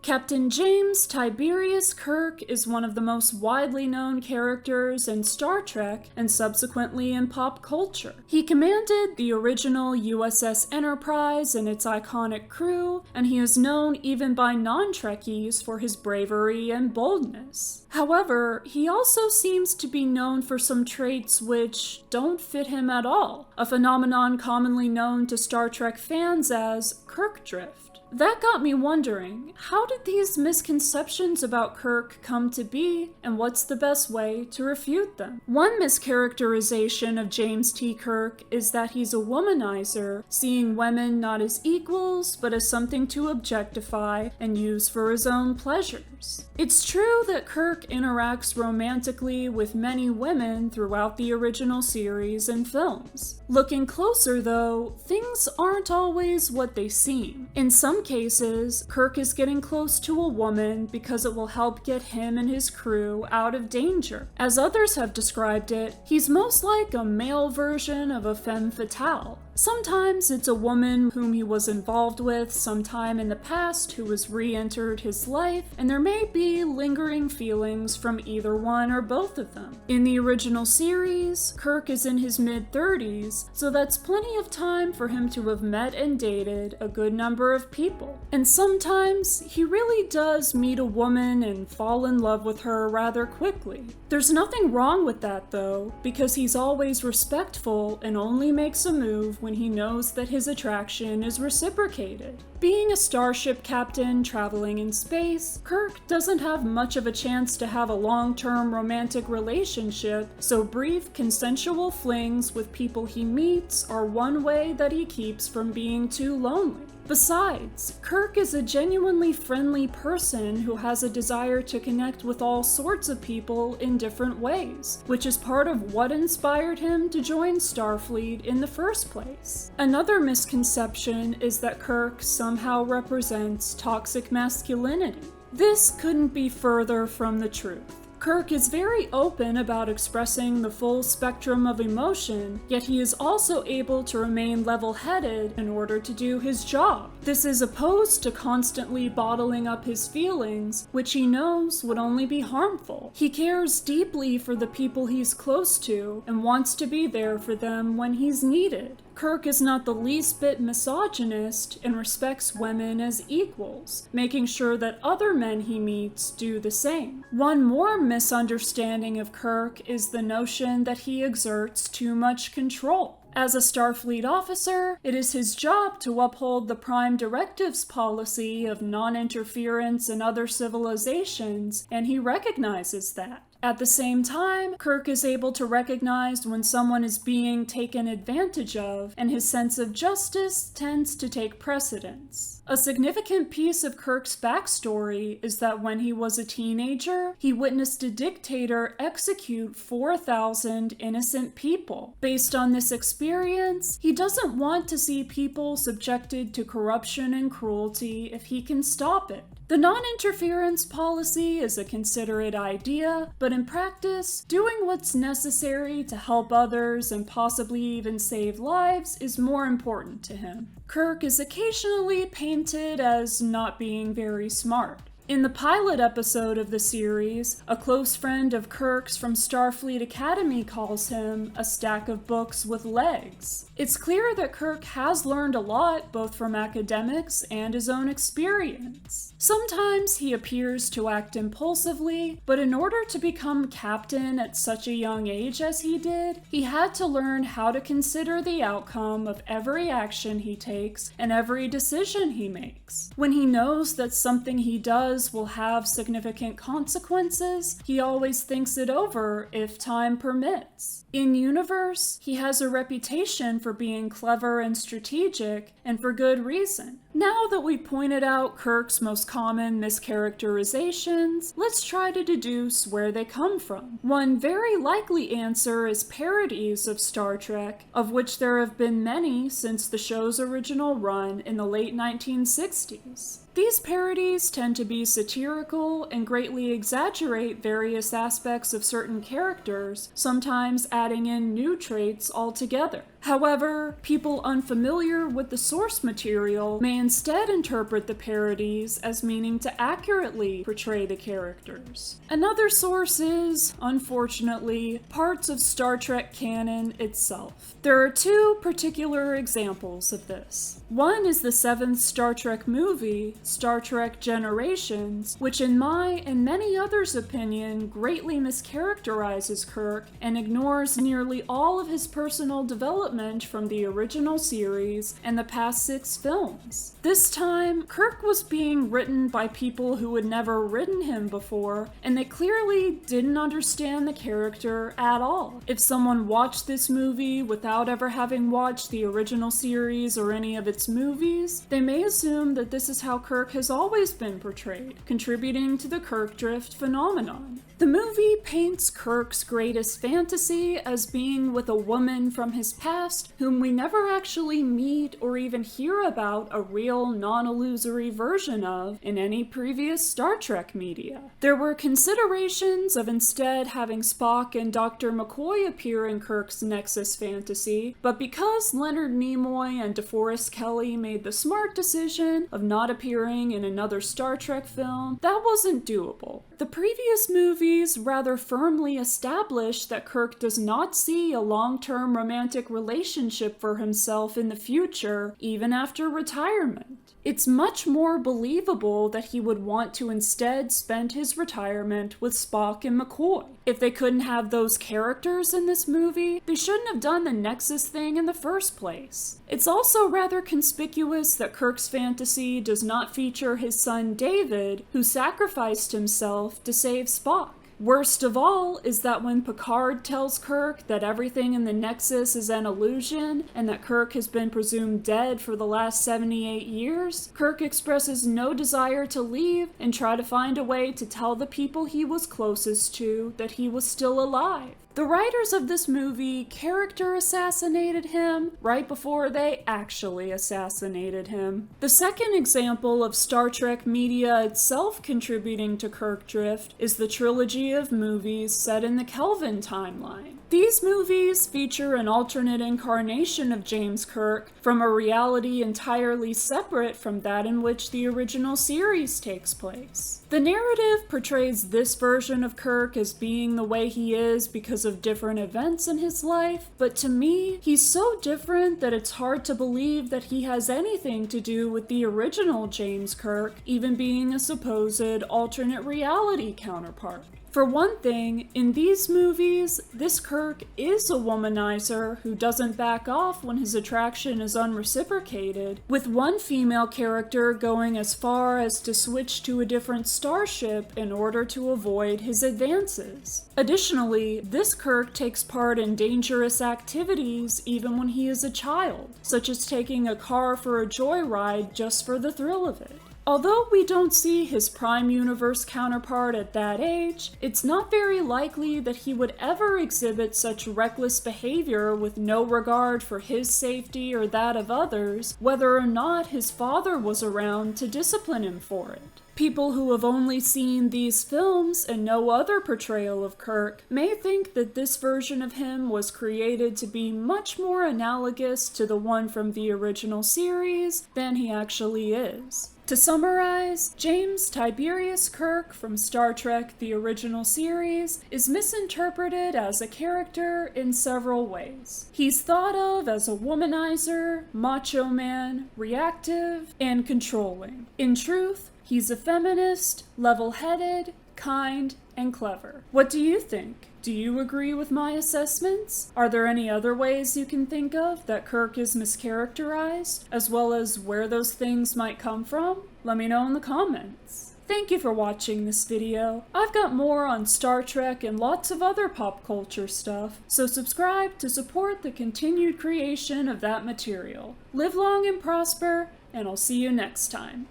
Captain James Tiberius Kirk is one of the most widely known characters in Star Trek and subsequently in pop culture. He commanded the original USS Enterprise and its iconic crew, and he is known even by non-Trekkies for his bravery and boldness. However, he also seems to be known for some traits which don't fit him at all, a phenomenon commonly known to Star Trek fans as Kirk drift. That got me wondering, how did these misconceptions about Kirk come to be, and what's the best way to refute them? One mischaracterization of James T. Kirk is that he's a womanizer, seeing women not as equals, but as something to objectify and use for his own pleasures. It's true that Kirk interacts romantically with many women throughout the original series and films. Looking closer though, things aren't always what they seem. In some cases, Kirk is getting close to a woman because it will help get him and his crew out of danger. As others have described it, he's most like a male version of a femme fatale. Sometimes it's a woman whom he was involved with sometime in the past who has re-entered his life, and there may be lingering feelings from either one or both of them. In the original series, Kirk is in his mid-30s, so that's plenty of time for him to have met and dated a good number of people. And sometimes he really does meet a woman and fall in love with her rather quickly. There's nothing wrong with that though, because he's always respectful and only makes a move when he knows that his attraction is reciprocated. Being a starship captain traveling in space, Kirk doesn't have much of a chance to have a long-term romantic relationship, so brief consensual flings with people he meets are one way that he keeps from being too lonely. Besides, Kirk is a genuinely friendly person who has a desire to connect with all sorts of people in different ways, which is part of what inspired him to join Starfleet in the first place. Another misconception is that Kirk somehow represents toxic masculinity. This couldn't be further from the truth. Kirk is very open about expressing the full spectrum of emotion, yet he is also able to remain level-headed in order to do his job. This is opposed to constantly bottling up his feelings, which he knows would only be harmful. He cares deeply for the people he's close to and wants to be there for them when he's needed. Kirk is not the least bit misogynist and respects women as equals, making sure that other men he meets do the same. One more misunderstanding of Kirk is the notion that he exerts too much control. As a Starfleet officer, it is his job to uphold the Prime Directive's policy of non-interference in other civilizations, and he recognizes that. At the same time, Kirk is able to recognize when someone is being taken advantage of, and his sense of justice tends to take precedence. A significant piece of Kirk's backstory is that when he was a teenager, he witnessed a dictator execute 4,000 innocent people. Based on this experience, he doesn't want to see people subjected to corruption and cruelty if he can stop it. The non-interference policy is a considerate idea, but in practice, doing what's necessary to help others and possibly even save lives is more important to him. Kirk is occasionally painted as not being very smart. In the pilot episode of the series, a close friend of Kirk's from Starfleet Academy calls him a stack of books with legs. It's clear that Kirk has learned a lot, both from academics and his own experience. Sometimes he appears to act impulsively, but in order to become captain at such a young age as he did, he had to learn how to consider the outcome of every action he takes and every decision he makes. When he knows that something he does will have significant consequences, he always thinks it over if time permits. In universe, he has a reputation for being clever and strategic, and for good reason. Now that we've pointed out Kirk's most common mischaracterizations, let's try to deduce where they come from. One very likely answer is parodies of Star Trek, of which there have been many since the show's original run in the late 1960s. These parodies tend to be satirical and greatly exaggerate various aspects of certain characters, sometimes adding in new traits altogether. However, people unfamiliar with the source material may instead interpret the parodies as meaning to accurately portray the characters. Another source is, unfortunately, parts of Star Trek canon itself. There are two particular examples of this. One is the 7th Star Trek movie, Star Trek Generations, which in my and many others' opinion greatly mischaracterizes Kirk and ignores nearly all of his personal development from the original series and the past 6 films. This time, Kirk was being written by people who had never written him before, and they clearly didn't understand the character at all. If someone watched this movie without ever having watched the original series or any of its movies, they may assume that this is how Kirk has always been portrayed, contributing to the Kirk drift phenomenon. The movie paints Kirk's greatest fantasy as being with a woman from his past whom we never actually meet or even hear about a real non-illusory version of in any previous Star Trek media. There were considerations of instead having Spock and Dr. McCoy appear in Kirk's Nexus fantasy, but because Leonard Nimoy and DeForest Kelley made the smart decision of not appearing in another Star Trek film, that wasn't doable. The previous movies rather firmly established that Kirk does not see a long-term romantic relationship for himself in the future, even after retirement. It's much more believable that he would want to instead spend his retirement with Spock and McCoy. If they couldn't have those characters in this movie, they shouldn't have done the Nexus thing in the first place. It's also rather conspicuous that Kirk's fantasy does not feature his son David, who sacrificed himself to save Spock. Worst of all is that when Picard tells Kirk that everything in the Nexus is an illusion and that Kirk has been presumed dead for the last 78 years, Kirk expresses no desire to leave and try to find a way to tell the people he was closest to that he was still alive. The writers of this movie character assassinated him right before they actually assassinated him. The second example of Star Trek media itself contributing to Kirk drift is the trilogy of movies set in the Kelvin timeline. These movies feature an alternate incarnation of James Kirk from a reality entirely separate from that in which the original series takes place. The narrative portrays this version of Kirk as being the way he is because of different events in his life, but to me, he's so different that it's hard to believe that he has anything to do with the original James Kirk, even being a supposed alternate reality counterpart. For one thing, in these movies, this Kirk is a womanizer who doesn't back off when his attraction is unreciprocated, with one female character going as far as to switch to a different starship in order to avoid his advances. Additionally, this Kirk takes part in dangerous activities even when he is a child, such as taking a car for a joyride just for the thrill of it. Although we don't see his Prime Universe counterpart at that age, it's not very likely that he would ever exhibit such reckless behavior with no regard for his safety or that of others, whether or not his father was around to discipline him for it. People who have only seen these films and no other portrayal of Kirk may think that this version of him was created to be much more analogous to the one from the original series than he actually is. To summarize, James Tiberius Kirk from Star Trek the original series is misinterpreted as a character in several ways. He's thought of as a womanizer, macho man, reactive, and controlling. In truth, he's a feminist, level-headed, kind, and clever. What do you think? Do you agree with my assessments? Are there any other ways you can think of that Kirk is mischaracterized, as well as where those things might come from? Let me know in the comments. Thank you for watching this video. I've got more on Star Trek and lots of other pop culture stuff, so subscribe to support the continued creation of that material. Live long and prosper, and I'll see you next time.